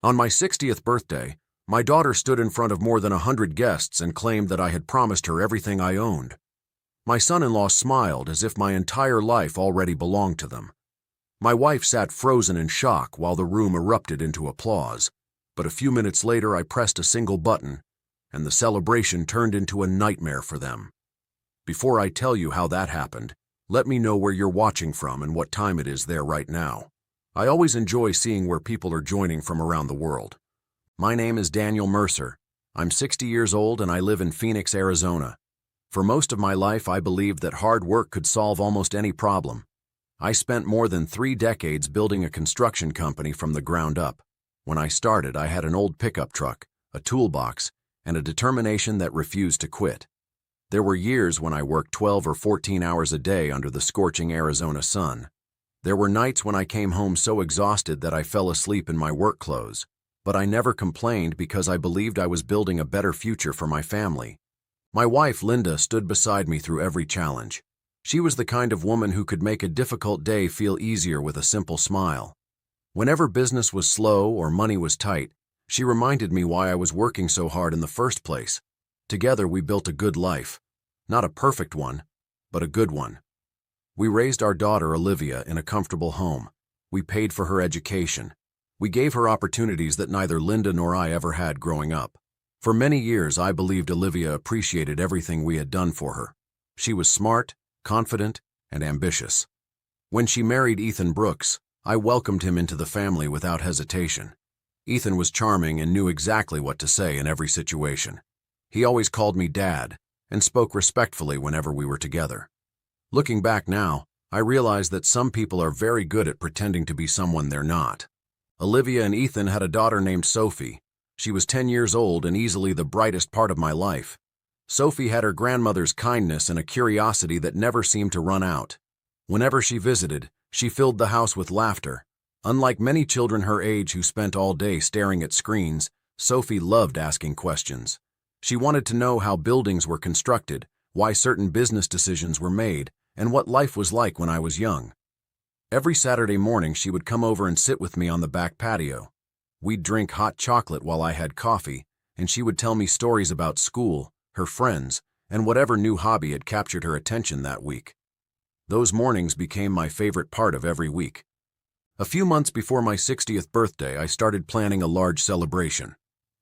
On my 60th birthday, my daughter stood in front of more than 100 guests and claimed that I had promised her everything I owned. My son-in-law smiled as if my entire life already belonged to them. My wife sat frozen in shock while the room erupted into applause, but a few minutes later I pressed a single button, and the celebration turned into a nightmare for them. Before I tell you how that happened, let me know where you're watching from and what time it is there right now. I always enjoy seeing where people are joining from around the world. My name is Daniel Mercer. I'm 60 years old and I live in Phoenix, Arizona. For most of my life, I believed that hard work could solve almost any problem. I spent more than 3 decades building a construction company from the ground up. When I started, I had an old pickup truck, a toolbox, and a determination that refused to quit. There were years when I worked 12 or 14 hours a day under the scorching Arizona sun. There were nights when I came home so exhausted that I fell asleep in my work clothes, but I never complained because I believed I was building a better future for my family. My wife, Linda, stood beside me through every challenge. She was the kind of woman who could make a difficult day feel easier with a simple smile. Whenever business was slow or money was tight, she reminded me why I was working so hard in the first place. Together we built a good life. Not a perfect one, but a good one. We raised our daughter, Olivia, in a comfortable home. We paid for her education. We gave her opportunities that neither Linda nor I ever had growing up. For many years, I believed Olivia appreciated everything we had done for her. She was smart, confident, and ambitious. When she married Ethan Brooks, I welcomed him into the family without hesitation. Ethan was charming and knew exactly what to say in every situation. He always called me Dad and spoke respectfully whenever we were together. Looking back now, I realize that some people are very good at pretending to be someone they're not. Olivia and Ethan had a daughter named Sophie. She was 10 years old and easily the brightest part of my life. Sophie had her grandmother's kindness and a curiosity that never seemed to run out. Whenever she visited, she filled the house with laughter. Unlike many children her age who spent all day staring at screens, Sophie loved asking questions. She wanted to know how buildings were constructed, why certain business decisions were made, and what life was like when I was young. Every Saturday morning she would come over and sit with me on the back patio. We'd drink hot chocolate while I had coffee, and she would tell me stories about school, her friends, and whatever new hobby had captured her attention that week. Those mornings became my favorite part of every week. A few months before my 60th birthday, I started planning a large celebration.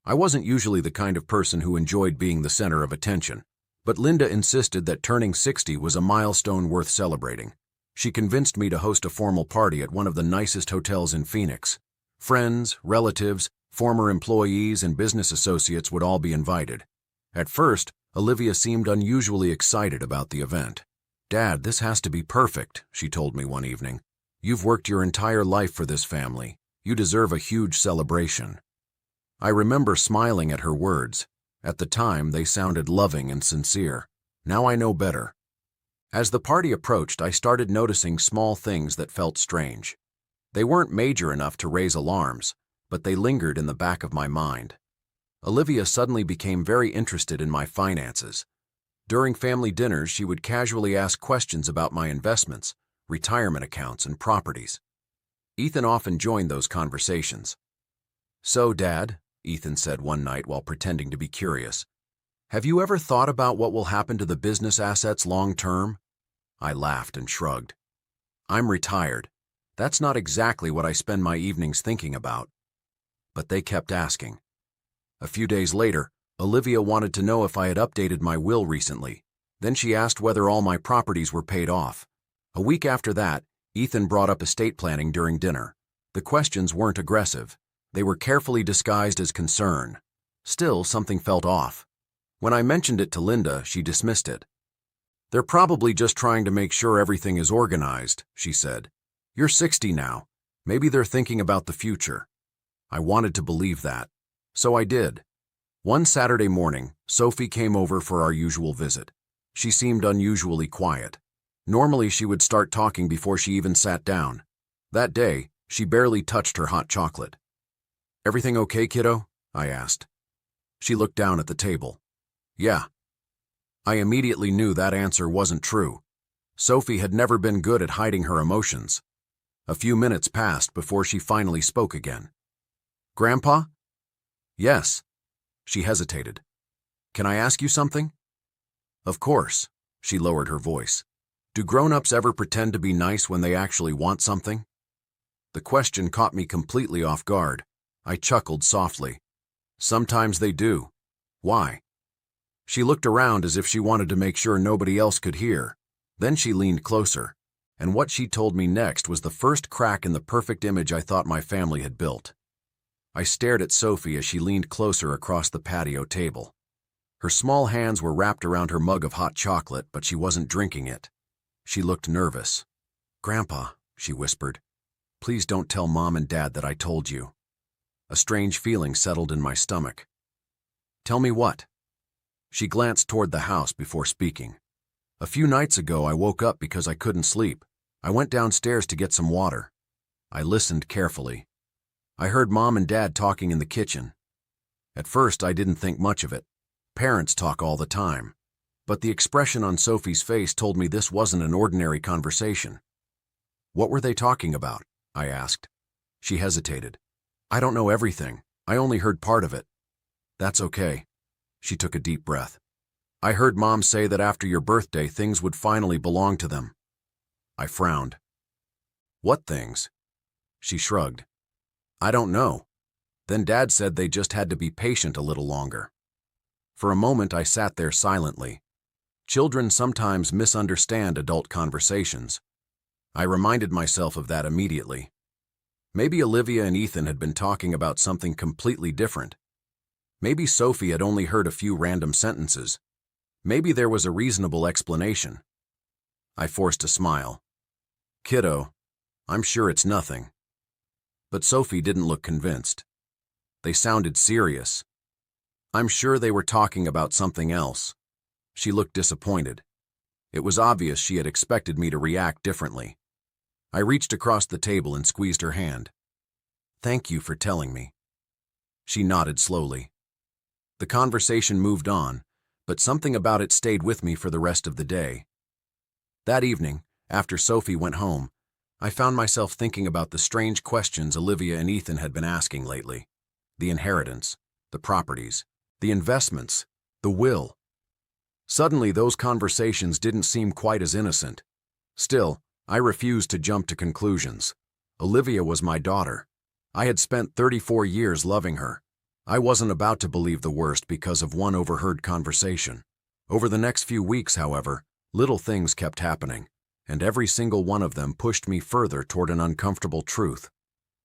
I wasn't usually the kind of person who enjoyed being the center of attention, but Linda insisted that turning 60 was a milestone worth celebrating. She convinced me to host a formal party at one of the nicest hotels in Phoenix. Friends, relatives, former employees, and business associates would all be invited. At first, Olivia seemed unusually excited about the event. "Dad, this has to be perfect," she told me one evening. "You've worked your entire life for this family. You deserve a huge celebration." I remember smiling at her words. At the time, they sounded loving and sincere. Now I know better. As the party approached, I started noticing small things that felt strange. They weren't major enough to raise alarms, but they lingered in the back of my mind. Olivia suddenly became very interested in my finances. During family dinners, she would casually ask questions about my investments, retirement accounts, and properties. Ethan often joined those conversations. "So, Dad," Ethan said one night while pretending to be curious, "have you ever thought about what will happen to the business assets long term?" I laughed and shrugged. "I'm retired. That's not exactly what I spend my evenings thinking about." But they kept asking. A few days later, Olivia wanted to know if I had updated my will recently. Then she asked whether all my properties were paid off. A week after that, Ethan brought up estate planning during dinner. The questions weren't aggressive. They were carefully disguised as concern. Still, something felt off. When I mentioned it to Linda, she dismissed it. "They're probably just trying to make sure everything is organized," she said. "You're 60 now. Maybe they're thinking about the future." I wanted to believe that. So I did. One Saturday morning, Sophie came over for our usual visit. She seemed unusually quiet. Normally, she would start talking before she even sat down. That day, she barely touched her hot chocolate. "Everything okay, kiddo?" I asked. She looked down at the table. "Yeah." I immediately knew that answer wasn't true. Sophie had never been good at hiding her emotions. A few minutes passed before she finally spoke again. Grandpa? Yes. She hesitated. Can I ask you something? Of course. She lowered her voice. Do grown-ups ever pretend to be nice when they actually want something? The question caught me completely off guard. I chuckled softly. Sometimes they do. Why? She looked around as if she wanted to make sure nobody else could hear. Then she leaned closer, and what she told me next was the first crack in the perfect image I thought my family had built. I stared at Sophie as she leaned closer across the patio table. Her small hands were wrapped around her mug of hot chocolate, but she wasn't drinking it. She looked nervous. Grandpa, she whispered, please don't tell Mom and Dad that I told you. A strange feeling settled in my stomach. Tell me what? She glanced toward the house before speaking. A few nights ago, I woke up because I couldn't sleep. I went downstairs to get some water. I listened carefully. I heard Mom and Dad talking in the kitchen. At first, I didn't think much of it. Parents talk all the time. But the expression on Sophie's face told me this wasn't an ordinary conversation. What were they talking about? I asked. She hesitated. I don't know everything. I only heard part of it. That's okay. She took a deep breath. I heard Mom say that after your birthday, things would finally belong to them. I frowned. What things? She shrugged. I don't know. Then Dad said they just had to be patient a little longer. For a moment, I sat there silently. Children sometimes misunderstand adult conversations. I reminded myself of that immediately. Maybe Olivia and Ethan had been talking about something completely different. Maybe Sophie had only heard a few random sentences. Maybe there was a reasonable explanation. I forced a smile. Kiddo, I'm sure it's nothing. But Sophie didn't look convinced. They sounded serious. I'm sure they were talking about something else. She looked disappointed. It was obvious she had expected me to react differently. I reached across the table and squeezed her hand. Thank you for telling me. She nodded slowly. The conversation moved on, but something about it stayed with me for the rest of the day. That evening, after Sophie went home, I found myself thinking about the strange questions Olivia and Ethan had been asking lately. The inheritance, the properties, the investments, the will. Suddenly, those conversations didn't seem quite as innocent. Still, I refused to jump to conclusions. Olivia was my daughter. I had spent 34 years loving her. I wasn't about to believe the worst because of one overheard conversation. Over the next few weeks, however, little things kept happening, and every single one of them pushed me further toward an uncomfortable truth.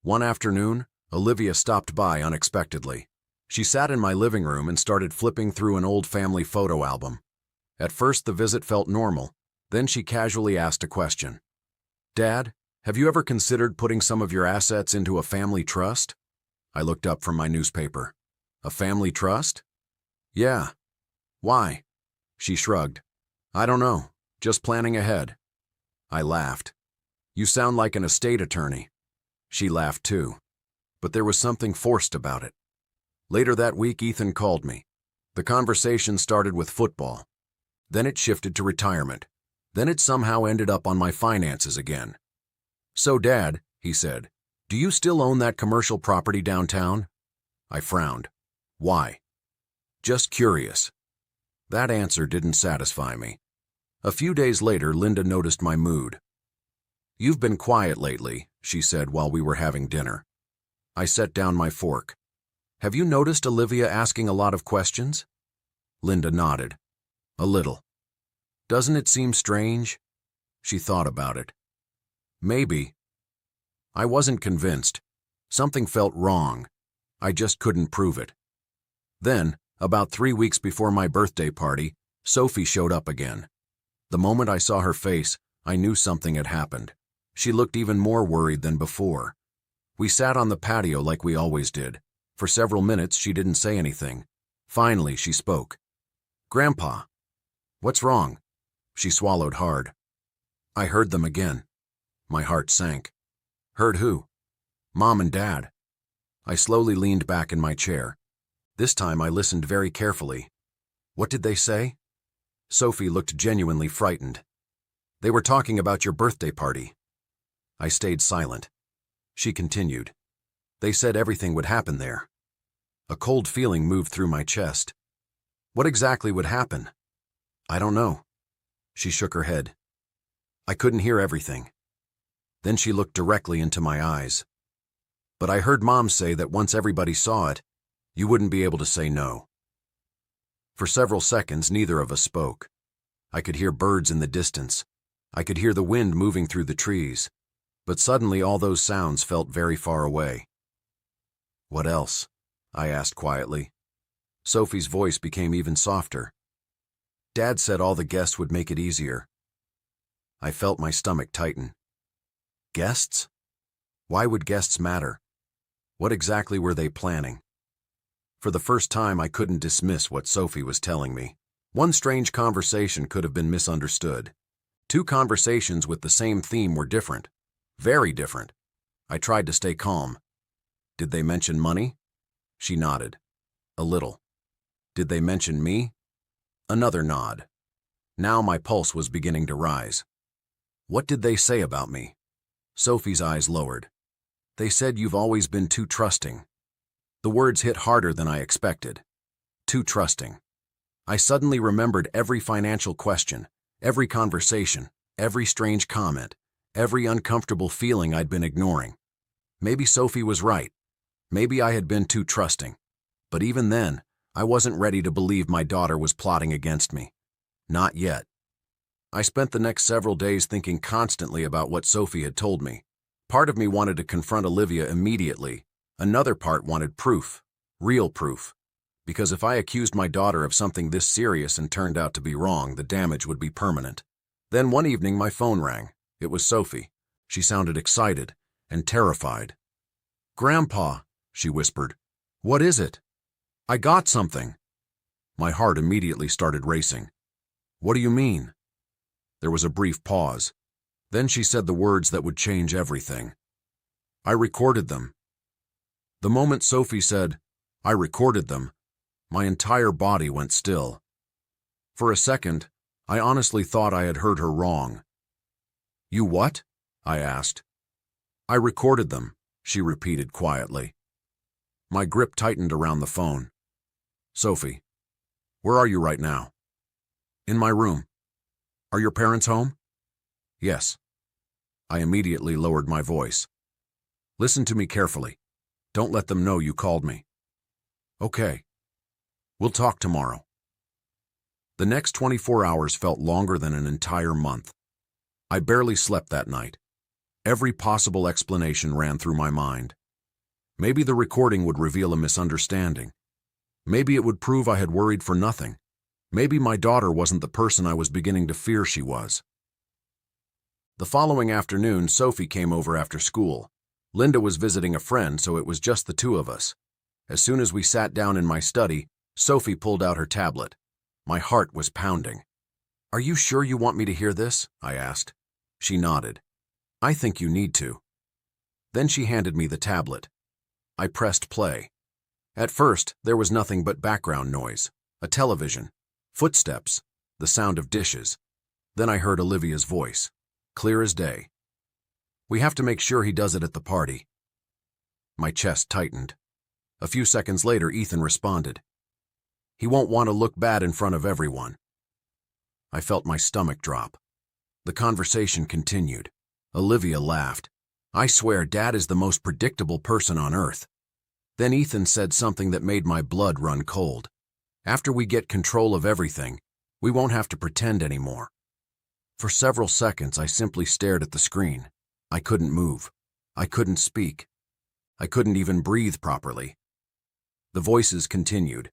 One afternoon, Olivia stopped by unexpectedly. She sat in my living room and started flipping through an old family photo album. At first, the visit felt normal. Then she casually asked a question. Dad, have you ever considered putting some of your assets into a family trust? I looked up from my newspaper. A family trust? Yeah. Why? She shrugged. I don't know. Just planning ahead. I laughed. You sound like an estate attorney. She laughed too. But there was something forced about it. Later that week, Ethan called me. The conversation started with football. Then it shifted to retirement. Then it somehow ended up on my finances again. So, Dad, he said, do you still own that commercial property downtown? I frowned. Why? Just curious. That answer didn't satisfy me. A few days later, Linda noticed my mood. You've been quiet lately, she said while we were having dinner. I set down my fork. Have you noticed Olivia asking a lot of questions? Linda nodded. A little. Doesn't it seem strange? She thought about it. Maybe. I wasn't convinced. Something felt wrong. I just couldn't prove it. Then, about 3 weeks before my birthday party, Sophie showed up again. The moment I saw her face, I knew something had happened. She looked even more worried than before. We sat on the patio like we always did. For several minutes, she didn't say anything. Finally, she spoke. Grandpa. What's wrong? She swallowed hard. I heard them again. My heart sank. Heard who? Mom and Dad. I slowly leaned back in my chair. This time I listened very carefully. What did they say? Sophie looked genuinely frightened. They were talking about your birthday party. I stayed silent. She continued. They said everything would happen there. A cold feeling moved through my chest. What exactly would happen? I don't know. She shook her head. I couldn't hear everything. Then she looked directly into my eyes. But I heard Mom say that once everybody saw it, you wouldn't be able to say no. For several seconds, neither of us spoke. I could hear birds in the distance. I could hear the wind moving through the trees. But suddenly all those sounds felt very far away. What else? I asked quietly. Sophie's voice became even softer. Dad said all the guests would make it easier. I felt my stomach tighten. Guests? Why would guests matter? What exactly were they planning? For the first time, I couldn't dismiss what Sophie was telling me. One strange conversation could have been misunderstood. Two conversations with the same theme were different. Very different. I tried to stay calm. Did they mention money? She nodded. A little. Did they mention me? Another nod. Now my pulse was beginning to rise. What did they say about me? Sophie's eyes lowered. They said you've always been too trusting. The words hit harder than I expected. Too trusting. I suddenly remembered every financial question, every conversation, every strange comment, every uncomfortable feeling I'd been ignoring. Maybe Sophie was right. Maybe I had been too trusting. But even then, I wasn't ready to believe my daughter was plotting against me. Not yet. I spent the next several days thinking constantly about what Sophie had told me. Part of me wanted to confront Olivia immediately. Another part wanted proof. Real proof. Because if I accused my daughter of something this serious and turned out to be wrong, the damage would be permanent. Then one evening my phone rang. It was Sophie. She sounded excited and terrified. "Grandpa," she whispered. "What is it?" "I got something." My heart immediately started racing. "What do you mean?" There was a brief pause. Then she said the words that would change everything. "I recorded them." The moment Sophie said, "I recorded them," my entire body went still. For a second, I honestly thought I had heard her wrong. "You what?" I asked. "I recorded them," she repeated quietly. My grip tightened around the phone. "Sophie, where are you right now?" "In my room." "Are your parents home?" "Yes." I immediately lowered my voice. "Listen to me carefully. Don't let them know you called me." "Okay. We'll talk tomorrow." The next 24 hours felt longer than an entire month. I barely slept that night. Every possible explanation ran through my mind. Maybe the recording would reveal a misunderstanding. Maybe it would prove I had worried for nothing. Maybe my daughter wasn't the person I was beginning to fear she was. The following afternoon, Sophie came over after school. Linda was visiting a friend, so it was just the two of us. As soon as we sat down in my study, Sophie pulled out her tablet. My heart was pounding. "Are you sure you want me to hear this?" I asked. She nodded. "I think you need to." Then she handed me the tablet. I pressed play. At first, there was nothing but background noise, a television, footsteps, the sound of dishes. Then I heard Olivia's voice, clear as day. "We have to make sure he does it at the party." My chest tightened. A few seconds later, Ethan responded. "He won't want to look bad in front of everyone." I felt my stomach drop. The conversation continued. Olivia laughed. "I swear Dad is the most predictable person on earth." Then Ethan said something that made my blood run cold. "After we get control of everything, we won't have to pretend anymore." For several seconds, I simply stared at the screen. I couldn't move. I couldn't speak. I couldn't even breathe properly. The voices continued.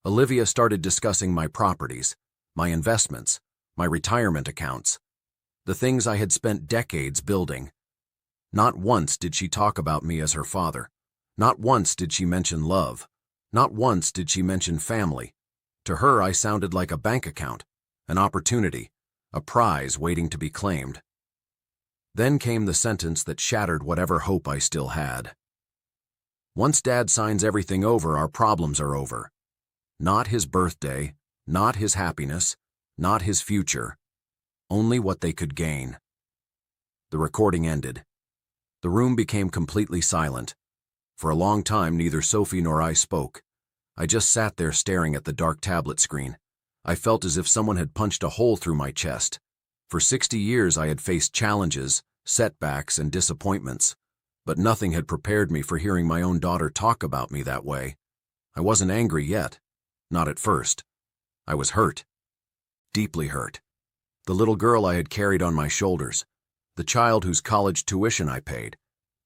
Olivia started discussing my properties, my investments, my retirement accounts, the things I had spent decades building. Not once did she talk about me as her father. Not once did she mention love. Not once did she mention family. To her, I sounded like a bank account, an opportunity, a prize waiting to be claimed. Then came the sentence that shattered whatever hope I still had. "Once Dad signs everything over, our problems are over. Not his birthday, not his happiness, not his future. Only what they could gain." The recording ended. The room became completely silent. For a long time, neither Sophie nor I spoke. I just sat there staring at the dark tablet screen. I felt as if someone had punched a hole through my chest. For 60 years, I had faced challenges, setbacks, and disappointments, but nothing had prepared me for hearing my own daughter talk about me that way. I wasn't angry yet. Not at first. I was hurt. Deeply hurt. The little girl I had carried on my shoulders, the child whose college tuition I paid,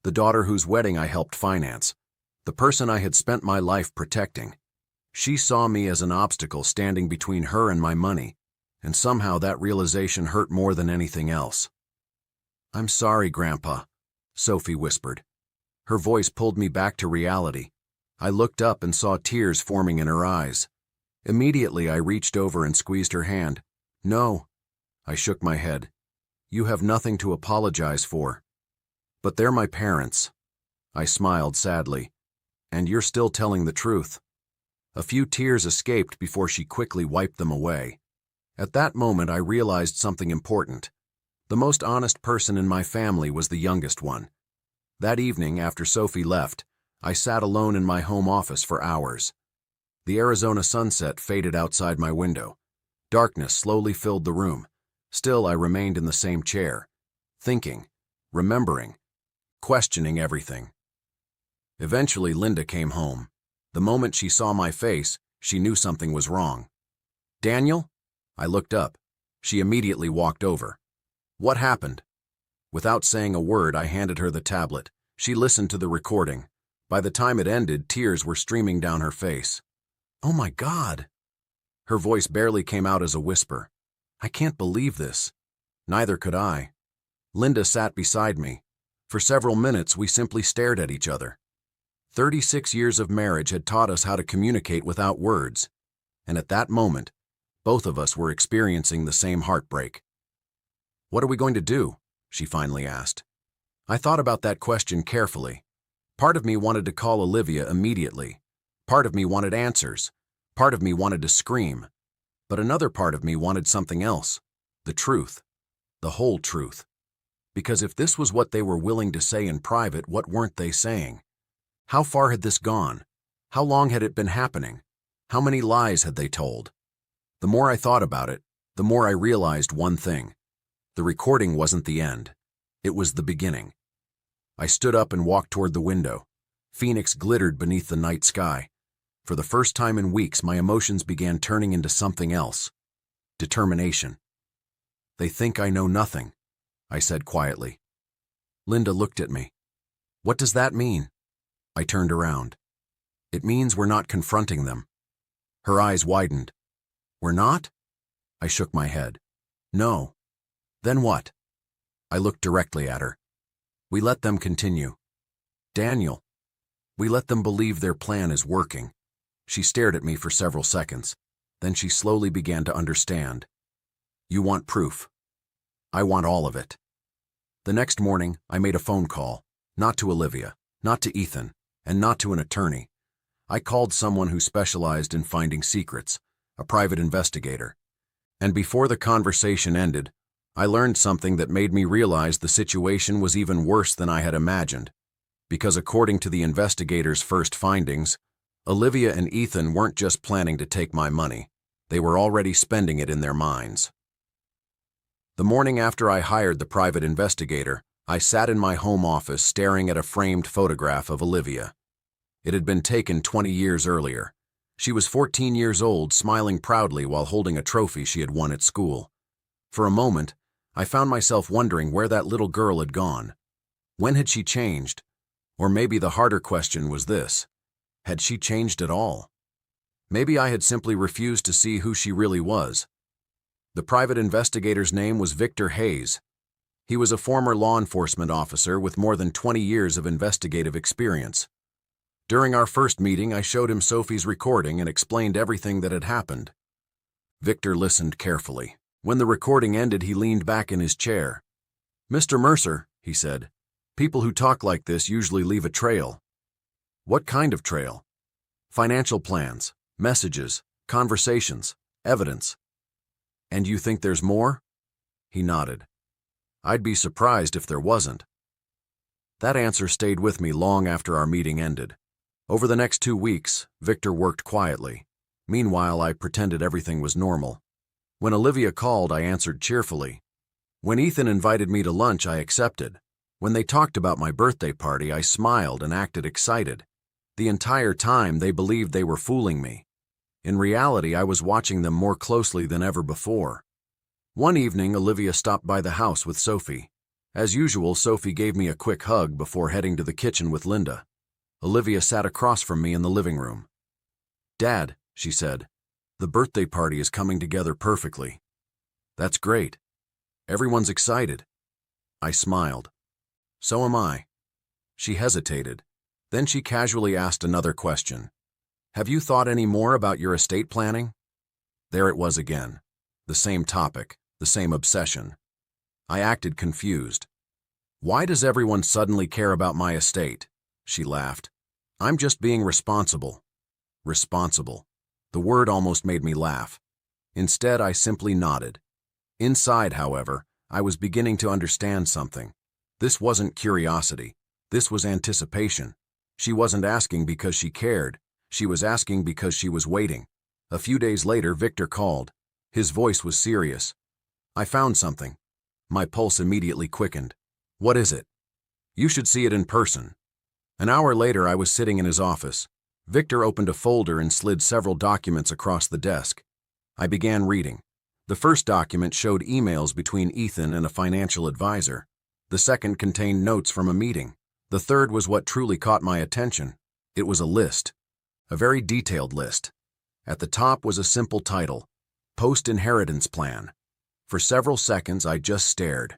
the daughter whose wedding I helped finance, the person I had spent my life protecting. She saw me as an obstacle standing between her and my money, and somehow that realization hurt more than anything else. "I'm sorry, Grandpa," Sophie whispered. Her voice pulled me back to reality. I looked up and saw tears forming in her eyes. Immediately, I reached over and squeezed her hand. "No." I shook my head. "You have nothing to apologize for." "But they're my parents." I smiled sadly. "And you're still telling the truth." A few tears escaped before she quickly wiped them away. At that moment, I realized something important. The most honest person in my family was the youngest one. That evening, after Sophie left, I sat alone in my home office for hours. The Arizona sunset faded outside my window. Darkness slowly filled the room. Still, I remained in the same chair, thinking, remembering, questioning everything. Eventually, Linda came home. The moment she saw my face, she knew something was wrong. "Daniel?" I looked up. She immediately walked over. "What happened?" Without saying a word, I handed her the tablet. She listened to the recording. By the time it ended, tears were streaming down her face. "Oh my God!" Her voice barely came out as a whisper. "I can't believe this." Neither could I. Linda sat beside me. For several minutes, we simply stared at each other. 36 years of marriage had taught us how to communicate without words. And at that moment, both of us were experiencing the same heartbreak. "What are we going to do?" she finally asked. I thought about that question carefully. Part of me wanted to call Olivia immediately. Part of me wanted answers. Part of me wanted to scream. But another part of me wanted something else. The truth. The whole truth. Because if this was what they were willing to say in private, what weren't they saying? How far had this gone? How long had it been happening? How many lies had they told? The more I thought about it, the more I realized one thing. The recording wasn't the end. It was the beginning. I stood up and walked toward the window. Phoenix glittered beneath the night sky. For the first time in weeks, my emotions began turning into something else. Determination. "They think I know nothing," I said quietly. Linda looked at me. "What does that mean?" I turned around. "It means we're not confronting them." Her eyes widened. "We're not?" I shook my head. "No." "Then what?" I looked directly at her. "We let them continue." "Daniel." "We let them believe their plan is working." She stared at me for several seconds. Then she slowly began to understand. "You want proof. I want all of it." The next morning, I made a phone call. Not to Olivia, not to Ethan, and not to an attorney. I called someone who specialized in finding secrets, a private investigator. And before the conversation ended, I learned something that made me realize the situation was even worse than I had imagined. Because according to the investigator's first findings, Olivia and Ethan weren't just planning to take my money. They were already spending it in their minds. The morning after I hired the private investigator, I sat in my home office staring at a framed photograph of Olivia. It had been taken 20 years earlier. She was 14 years old, smiling proudly while holding a trophy she had won at school. For a moment, I found myself wondering where that little girl had gone. When had she changed? Or maybe the harder question was this: had she changed at all? Maybe I had simply refused to see who she really was. The private investigator's name was Victor Hayes. He was a former law enforcement officer with more than 20 years of investigative experience. During our first meeting, I showed him Sophie's recording and explained everything that had happened. Victor listened carefully. When the recording ended, he leaned back in his chair. "Mr. Mercer," he said, "people who talk like this usually leave a trail." "What kind of trail?" "Financial plans, messages, conversations, evidence." "And you think there's more?" He nodded. "I'd be surprised if there wasn't." That answer stayed with me long after our meeting ended. Over the next 2 weeks, Victor worked quietly. Meanwhile, I pretended everything was normal. When Olivia called, I answered cheerfully. When Ethan invited me to lunch, I accepted. When they talked about my birthday party, I smiled and acted excited. The entire time, they believed they were fooling me. In reality, I was watching them more closely than ever before. One evening, Olivia stopped by the house with Sophie. As usual, Sophie gave me a quick hug before heading to the kitchen with Linda. Olivia sat across from me in the living room. "Dad," she said, "the birthday party is coming together perfectly." "That's great. Everyone's excited." I smiled. "So am I." She hesitated. Then she casually asked another question. "Have you thought any more about your estate planning?" There it was again. The same topic, the same obsession. I acted confused. "Why does everyone suddenly care about my estate?" She laughed. "I'm just being responsible." Responsible. The word almost made me laugh. Instead, I simply nodded. Inside, however, I was beginning to understand something. This wasn't curiosity. This was anticipation. She wasn't asking because she cared. She was asking because she was waiting. A few days later, Victor called. His voice was serious. "I found something." My pulse immediately quickened. "What is it?" "You should see it in person." An hour later, I was sitting in his office. Victor opened a folder and slid several documents across the desk. I began reading. The first document showed emails between Ethan and a financial advisor. The second contained notes from a meeting. The third was what truly caught my attention. It was a list. A very detailed list. At the top was a simple title, Post-Inheritance Plan. For several seconds, I just stared.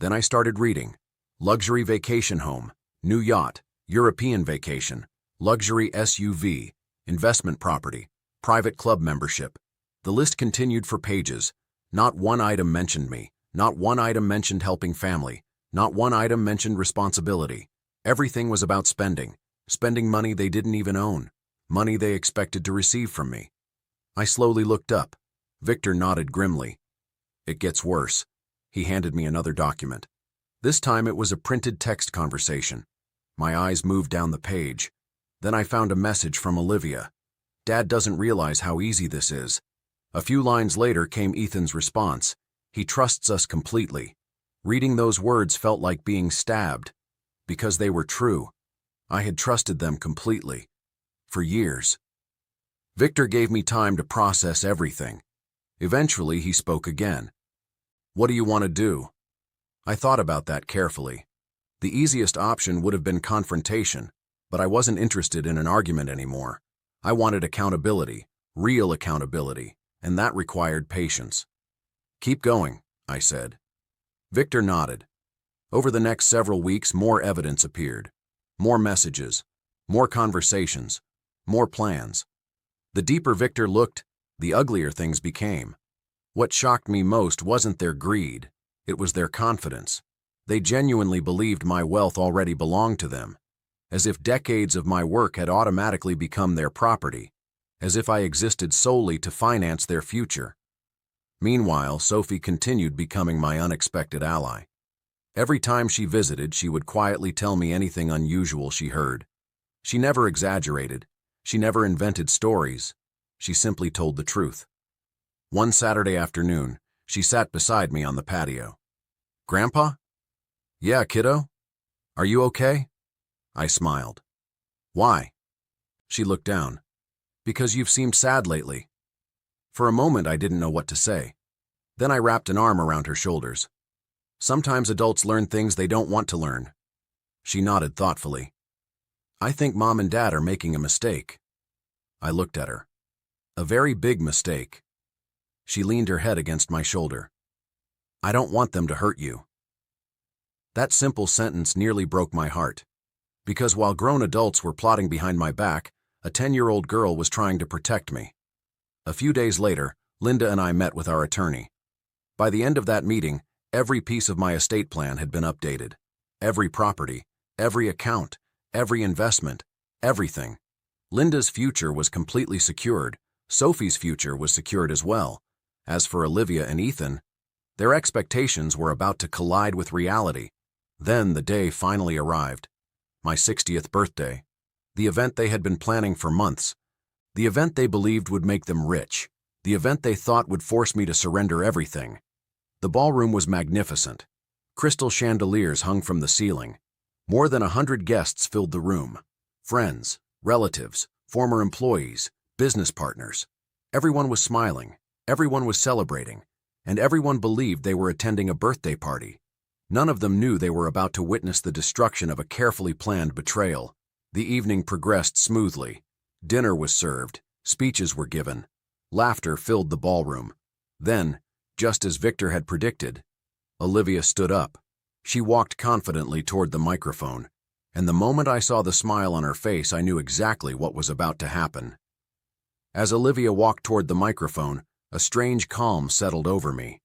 Then I started reading. Luxury vacation home, new yacht, European vacation, luxury SUV, investment property, private club membership. The list continued for pages. Not one item mentioned me. Not one item mentioned helping family. Not one item mentioned responsibility. Everything was about spending. Spending money they didn't even own. Money they expected to receive from me. I slowly looked up. Victor nodded grimly. "It gets worse." He handed me another document. This time it was a printed text conversation. My eyes moved down the page. Then I found a message from Olivia. "Dad doesn't realize how easy this is." A few lines later came Ethan's response. "He trusts us completely." Reading those words felt like being stabbed. Because they were true. I had trusted them completely. For years. Victor gave me time to process everything. Eventually, he spoke again. "What do you want to do?" I thought about that carefully. The easiest option would have been confrontation, but I wasn't interested in an argument anymore. I wanted accountability, real accountability, and that required patience. "Keep going," I said. Victor nodded. Over the next several weeks, more evidence appeared. More messages, more conversations, more plans. The deeper Victor looked, the uglier things became. What shocked me most wasn't their greed, it was their confidence. They genuinely believed my wealth already belonged to them, as if decades of my work had automatically become their property, as if I existed solely to finance their future. Meanwhile, Sophie continued becoming my unexpected ally. Every time she visited, she would quietly tell me anything unusual she heard. She never exaggerated. She never invented stories. She simply told the truth. One Saturday afternoon, she sat beside me on the patio. "Grandpa?" "Yeah, kiddo? Are you okay?" I smiled. "Why?" She looked down. "Because you've seemed sad lately." For a moment, I didn't know what to say. Then I wrapped an arm around her shoulders. "Sometimes adults learn things they don't want to learn." She nodded thoughtfully. "I think Mom and Dad are making a mistake." I looked at her. "A very big mistake." She leaned her head against my shoulder. "I don't want them to hurt you." That simple sentence nearly broke my heart. Because while grown adults were plotting behind my back, a 10-year-old girl was trying to protect me. A few days later, Linda and I met with our attorney. By the end of that meeting, every piece of my estate plan had been updated. Every property, every account, every investment, everything. Linda's future was completely secured. Sophie's future was secured as well. As for Olivia and Ethan, their expectations were about to collide with reality. Then the day finally arrived. My 60th birthday. The event they had been planning for months. The event they believed would make them rich. The event they thought would force me to surrender everything. The ballroom was magnificent. Crystal chandeliers hung from the ceiling. More than 100 guests filled the room. Friends, relatives, former employees, business partners. Everyone was smiling. Everyone was celebrating. And everyone believed they were attending a birthday party. None of them knew they were about to witness the destruction of a carefully planned betrayal. The evening progressed smoothly. Dinner was served. Speeches were given. Laughter filled the ballroom. Then, just as Victor had predicted, Olivia stood up. She walked confidently toward the microphone, and the moment I saw the smile on her face, I knew exactly what was about to happen. As Olivia walked toward the microphone, a strange calm settled over me.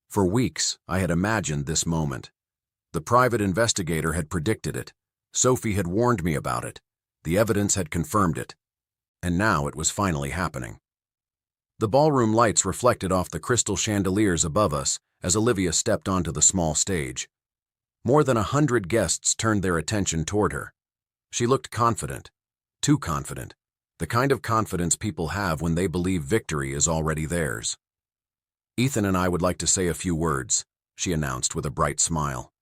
For weeks, I had imagined this moment. The private investigator had predicted it. Sophie had warned me about it. The evidence had confirmed it. And now it was finally happening. The ballroom lights reflected off the crystal chandeliers above us as Olivia stepped onto the small stage. More than 100 guests turned their attention toward her. She looked confident, too confident, the kind of confidence people have when they believe victory is already theirs. "Ethan and I would like to say a few words," she announced with a bright smile.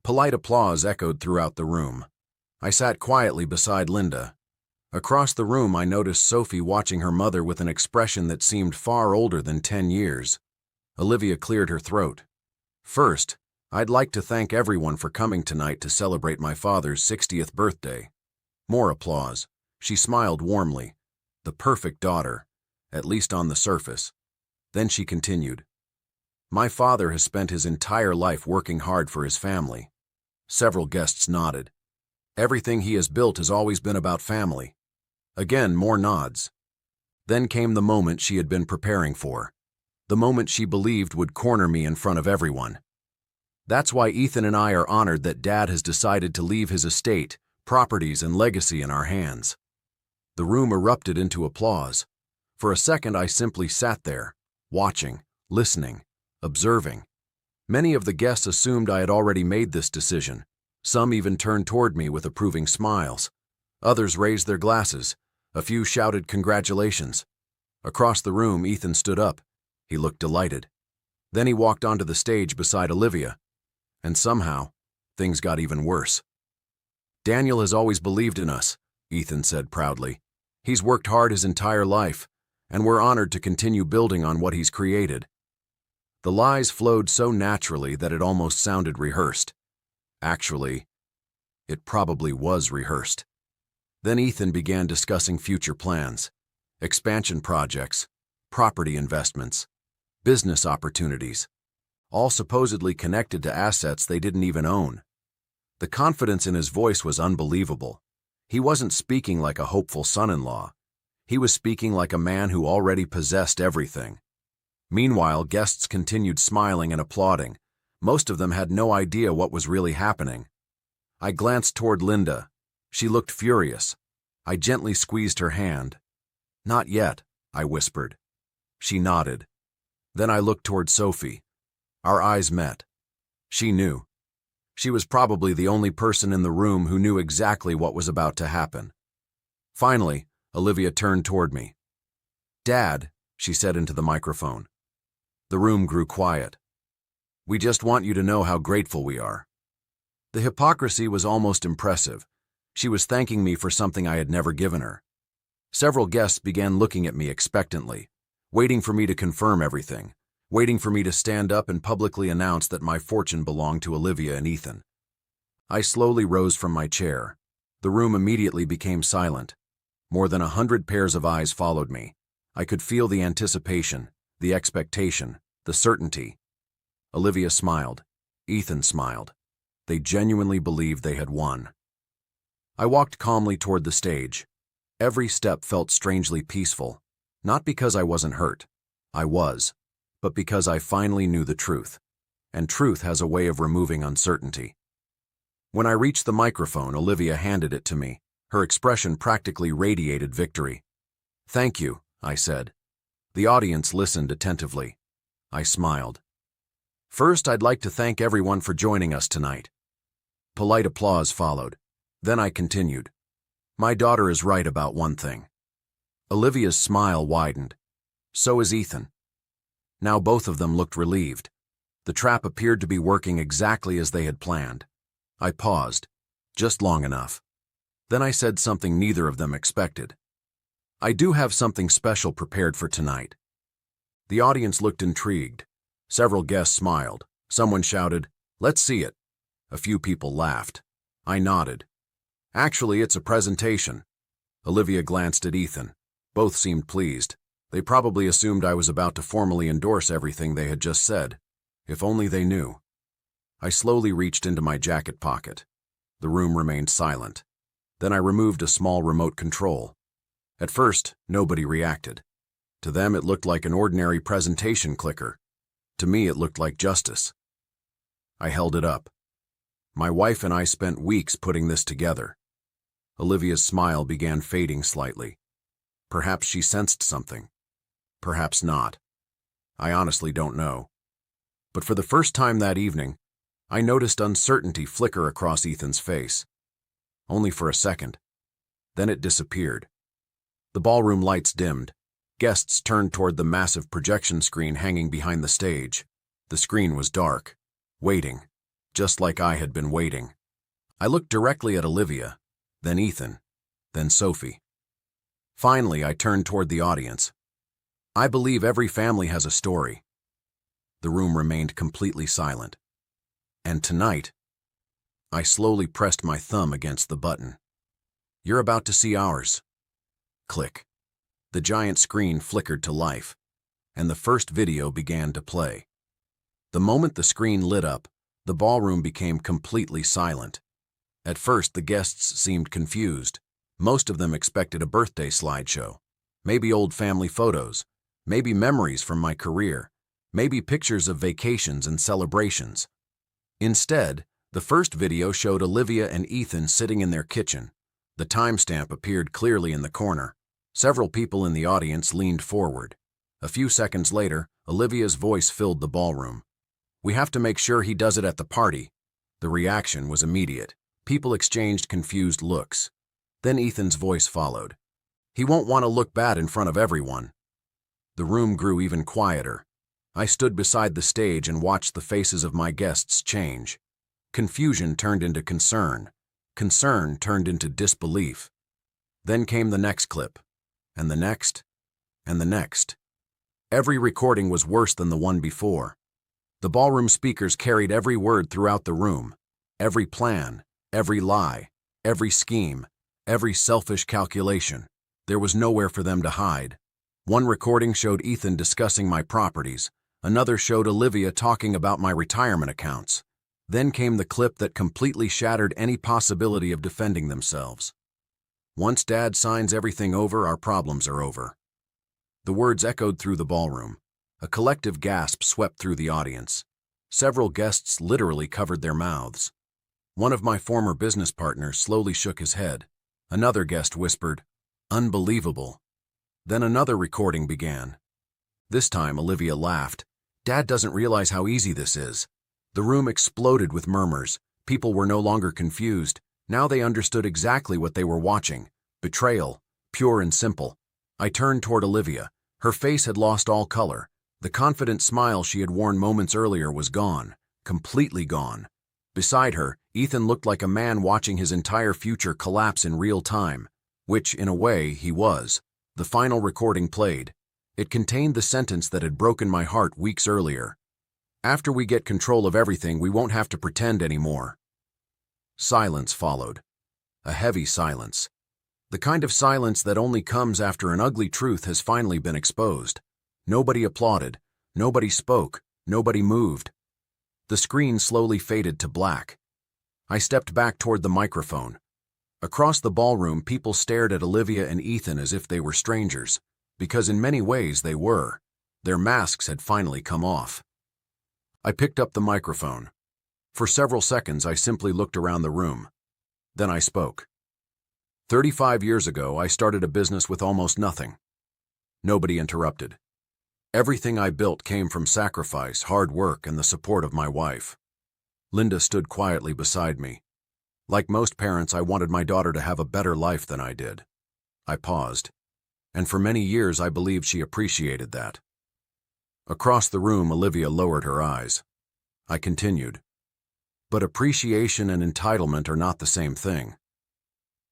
Polite applause echoed throughout the room. I sat quietly beside Linda. Across the room, I noticed Sophie watching her mother with an expression that seemed far older than 10 years. Olivia cleared her throat. "First, I'd like to thank everyone for coming tonight to celebrate my father's 60th birthday." More applause. She smiled warmly. The perfect daughter, at least on the surface. Then she continued, "My father has spent his entire life working hard for his family." Several guests nodded. "Everything he has built has always been about family." Again, more nods. Then came the moment she had been preparing for. The moment she believed would corner me in front of everyone. "That's why Ethan and I are honored that Dad has decided to leave his estate, properties, and legacy in our hands." The room erupted into applause. For a second, I simply sat there, watching, listening, observing. Many of the guests assumed I had already made this decision. Some even turned toward me with approving smiles. Others raised their glasses. A few shouted congratulations. Across the room, Ethan stood up. He looked delighted. Then he walked onto the stage beside Olivia. And somehow, things got even worse. "Daniel has always believed in us," Ethan said proudly. "He's worked hard his entire life, and we're honored to continue building on what he's created." The lies flowed so naturally that it almost sounded rehearsed. Actually, it probably was rehearsed. Then Ethan began discussing future plans, expansion projects, property investments, business opportunities, all supposedly connected to assets they didn't even own. The confidence in his voice was unbelievable. He wasn't speaking like a hopeful son-in-law. He was speaking like a man who already possessed everything. Meanwhile, guests continued smiling and applauding. Most of them had no idea what was really happening. I glanced toward Linda. She looked furious. I gently squeezed her hand. "Not yet," I whispered. She nodded. Then I looked toward Sophie. Our eyes met. She knew. She was probably the only person in the room who knew exactly what was about to happen. Finally, Olivia turned toward me. "Dad," she said into the microphone. The room grew quiet. "We just want you to know how grateful we are." The hypocrisy was almost impressive. She was thanking me for something I had never given her. Several guests began looking at me expectantly, waiting for me to confirm everything, waiting for me to stand up and publicly announce that my fortune belonged to Olivia and Ethan. I slowly rose from my chair. The room immediately became silent. More than 100 pairs of eyes followed me. I could feel the anticipation, the expectation, the certainty. Olivia smiled. Ethan smiled. They genuinely believed they had won. I walked calmly toward the stage. Every step felt strangely peaceful, not because I wasn't hurt. I was, but because I finally knew the truth. And truth has a way of removing uncertainty. When I reached the microphone, Olivia handed it to me. Her expression practically radiated victory. "Thank you," I said. The audience listened attentively. I smiled. "First, I'd like to thank everyone for joining us tonight. Polite applause followed. Then I continued. My daughter is right about one thing. Olivia's smile widened. So is Ethan. Now both of them looked relieved. The trap appeared to be working exactly as they had planned. I paused, just long enough. Then I said something neither of them expected. I do have something special prepared for tonight. The audience looked intrigued. Several guests smiled. Someone shouted, "Let's see it." A few people laughed. I nodded. Actually, it's a presentation. Olivia glanced at Ethan. Both seemed pleased. They probably assumed I was about to formally endorse everything they had just said. If only they knew. I slowly reached into my jacket pocket. The room remained silent. Then I removed a small remote control. At first, nobody reacted. To them, it looked like an ordinary presentation clicker. To me, it looked like justice. I held it up. My wife and I spent weeks putting this together. Olivia's smile began fading slightly. Perhaps she sensed something. Perhaps not. I honestly don't know. But for the first time that evening, I noticed uncertainty flicker across Ethan's face. Only for a second. Then it disappeared. The ballroom lights dimmed. Guests turned toward the massive projection screen hanging behind the stage. The screen was dark, waiting, just like I had been waiting. I looked directly at Olivia, then Ethan, then Sophie. Finally, I turned toward the audience. I believe every family has a story. The room remained completely silent. And tonight, I slowly pressed my thumb against the button. You're about to see ours. Click. The giant screen flickered to life, and the first video began to play. The moment the screen lit up, the ballroom became completely silent. At first, the guests seemed confused. Most of them expected a birthday slideshow, maybe old family photos, maybe memories from my career, maybe pictures of vacations and celebrations. Instead, the first video showed Olivia and Ethan sitting in their kitchen. The timestamp appeared clearly in the corner. Several people in the audience leaned forward. A few seconds later, Olivia's voice filled the ballroom. "We have to make sure he does it at the party." The reaction was immediate. People exchanged confused looks. Then Ethan's voice followed. "He won't want to look bad in front of everyone." The room grew even quieter. I stood beside the stage and watched the faces of my guests change. Confusion turned into concern. Concern turned into disbelief. Then came the next clip, and the next, and the next. Every recording was worse than the one before. The ballroom speakers carried every word throughout the room, every plan, every lie, every scheme, every selfish calculation. There was nowhere for them to hide. One recording showed Ethan discussing my properties. Another showed Olivia talking about my retirement accounts. Then came the clip that completely shattered any possibility of defending themselves. "Once Dad signs everything over, our problems are over." The words echoed through the ballroom. A collective gasp swept through the audience. Several guests literally covered their mouths. One of my former business partners slowly shook his head. Another guest whispered, "Unbelievable." Then another recording began. This time, Olivia laughed. "Dad doesn't realize how easy this is." The room exploded with murmurs. People were no longer confused. Now they understood exactly what they were watching. Betrayal, pure and simple. I turned toward Olivia. Her face had lost all color. The confident smile she had worn moments earlier was gone, completely gone. Beside her, Ethan looked like a man watching his entire future collapse in real time, which, in a way, he was. The final recording played. It contained the sentence that had broken my heart weeks earlier. "After we get control of everything, we won't have to pretend anymore." Silence followed. A heavy silence. The kind of silence that only comes after an ugly truth has finally been exposed. Nobody applauded. Nobody spoke. Nobody moved. The screen slowly faded to black. I stepped back toward the microphone. Across the ballroom, people stared at Olivia and Ethan as if they were strangers, because in many ways they were. Their masks had finally come off. I picked up the microphone. For several seconds, I simply looked around the room. Then I spoke. 35 years ago, I started a business with almost nothing. Nobody interrupted. Everything I built came from sacrifice, hard work, and the support of my wife. Linda stood quietly beside me. Like most parents, I wanted my daughter to have a better life than I did. I paused, and for many years I believed she appreciated that. Across the room, Olivia lowered her eyes. I continued. But appreciation and entitlement are not the same thing.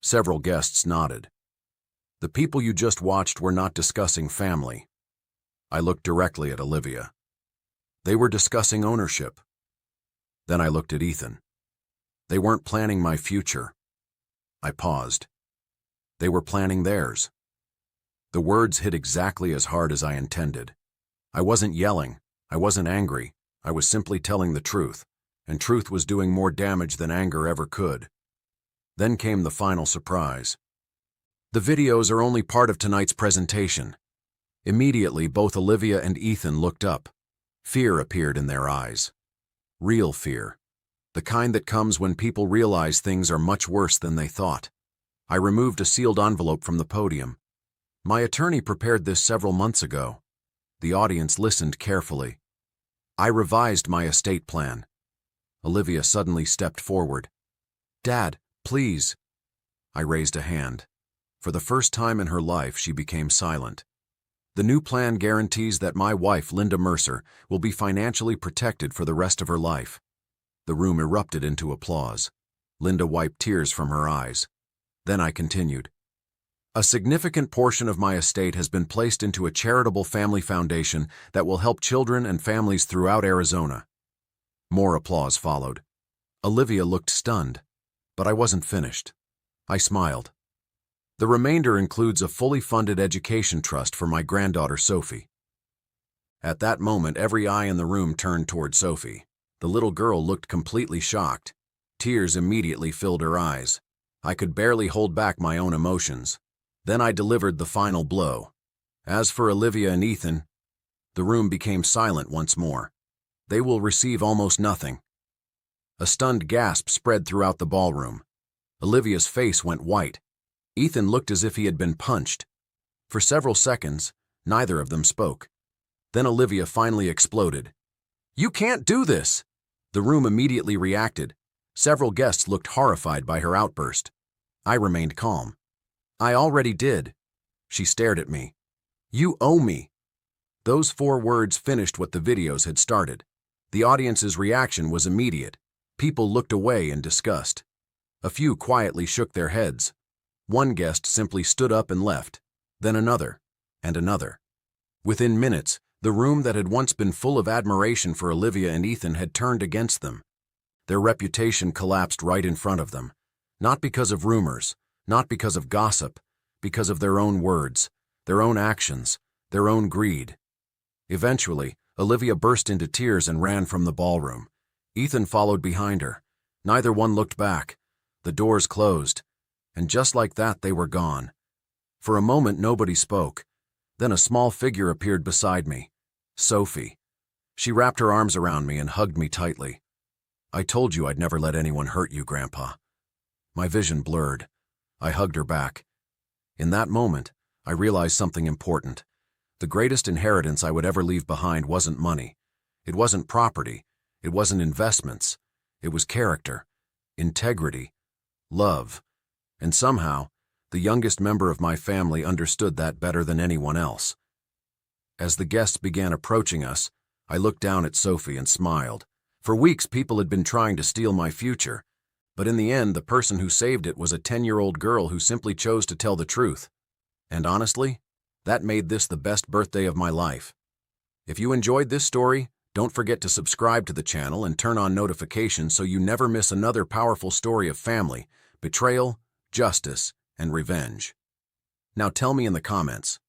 Several guests nodded. The people you just watched were not discussing family. I looked directly at Olivia. They were discussing ownership. Then I looked at Ethan. They weren't planning my future. I paused. They were planning theirs. The words hit exactly as hard as I intended. I wasn't yelling. I wasn't angry. I was simply telling the truth, and truth was doing more damage than anger ever could. Then came the final surprise. The videos are only part of tonight's presentation. Immediately, both Olivia and Ethan looked up. Fear appeared in their eyes. Real fear. The kind that comes when people realize things are much worse than they thought. I removed a sealed envelope from the podium. My attorney prepared this several months ago. The audience listened carefully. I revised my estate plan. Olivia suddenly stepped forward. "Dad, please." I raised a hand. For the first time in her life, she became silent. The new plan guarantees that my wife, Linda Mercer, will be financially protected for the rest of her life. The room erupted into applause. Linda wiped tears from her eyes. Then I continued. A significant portion of my estate has been placed into a charitable family foundation that will help children and families throughout Arizona. More applause followed. Olivia looked stunned, but I wasn't finished. I smiled. The remainder includes a fully funded education trust for my granddaughter Sophie. At that moment, every eye in the room turned toward Sophie. The little girl looked completely shocked. Tears immediately filled her eyes. I could barely hold back my own emotions. Then I delivered the final blow. As for Olivia and Ethan, the room became silent once more. They will receive almost nothing. A stunned gasp spread throughout the ballroom. Olivia's face went white. Ethan looked as if he had been punched. For several seconds, neither of them spoke. Then Olivia finally exploded. "You can't do this!" The room immediately reacted. Several guests looked horrified by her outburst. I remained calm. "I already did." She stared at me. "You owe me." Those 4 words finished what the videos had started. The audience's reaction was immediate. People looked away in disgust. A few quietly shook their heads. One guest simply stood up and left, then another, and another. Within minutes, the room that had once been full of admiration for Olivia and Ethan had turned against them. Their reputation collapsed right in front of them. Not because of rumors, not because of gossip, because of their own words, their own actions, their own greed. Eventually, Olivia burst into tears and ran from the ballroom. Ethan followed behind her. Neither one looked back. The doors closed, and just like that, they were gone. For a moment, nobody spoke. Then a small figure appeared beside me. Sophie. She wrapped her arms around me and hugged me tightly. "I told you I'd never let anyone hurt you, Grandpa." My vision blurred. I hugged her back. In that moment, I realized something important. The greatest inheritance I would ever leave behind wasn't money. It wasn't property. It wasn't investments. It was character, integrity, love. And somehow, the youngest member of my family understood that better than anyone else. As the guests began approaching us, I looked down at Sophie and smiled. For weeks, people had been trying to steal my future. But in the end, the person who saved it was a 10-year-old girl who simply chose to tell the truth. And honestly, that made this the best birthday of my life. If you enjoyed this story, don't forget to subscribe to the channel and turn on notifications so you never miss another powerful story of family, betrayal, justice, and revenge. Now tell me in the comments,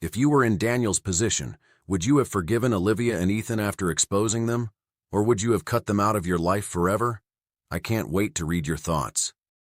if you were in Daniel's position, would you have forgiven Olivia and Ethan after exposing them? Or would you have cut them out of your life forever? I can't wait to read your thoughts.